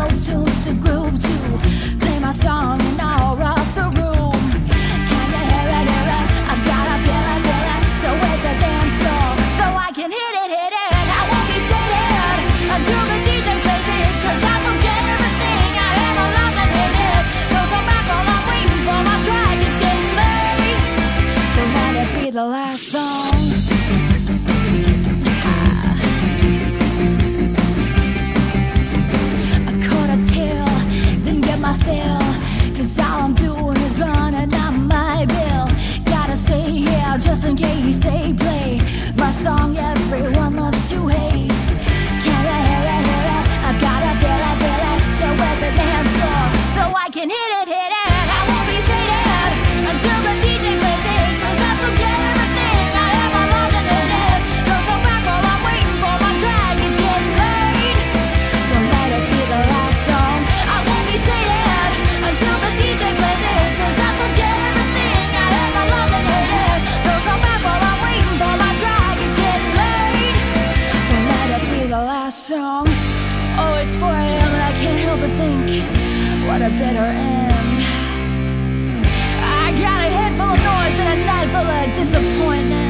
slow tunes to groove to. Play my song and all rock the room. Can you hear it, hear it? I've got a feeling, feeling. So where's the dance floor? So I can hit it, hit it. I won't be sitting until the DJ plays it. 'Cause I forget everything I ever loved and hated. Goes on back while I'm waiting for my track. It's getting late. Don't let it be the last song. My fill, 'cause all I'm doing is running on my bill. Gotta stay here just in case they play my song everyone loves to hate. Can you hear it, hear it? I've gotta feel it, feel it. So where's the dance floor? So I can hit it, hit it. I won't be seated until the DJ plays it. 'Cause I forget everything I ever loved and hated. Goes on back while I'm waiting for my track. It's getting late. Don't let it be the last song. I won't be seated until the DJ plays it. 'Cause I forget everything I ever loved and hated. Goes on back while I'm waiting for my track. It's getting late. Don't let it be the last song. Oh, it's 4 AM and I can't help but think, what a bitter end. I got a head full of noise and a night full of disappointment.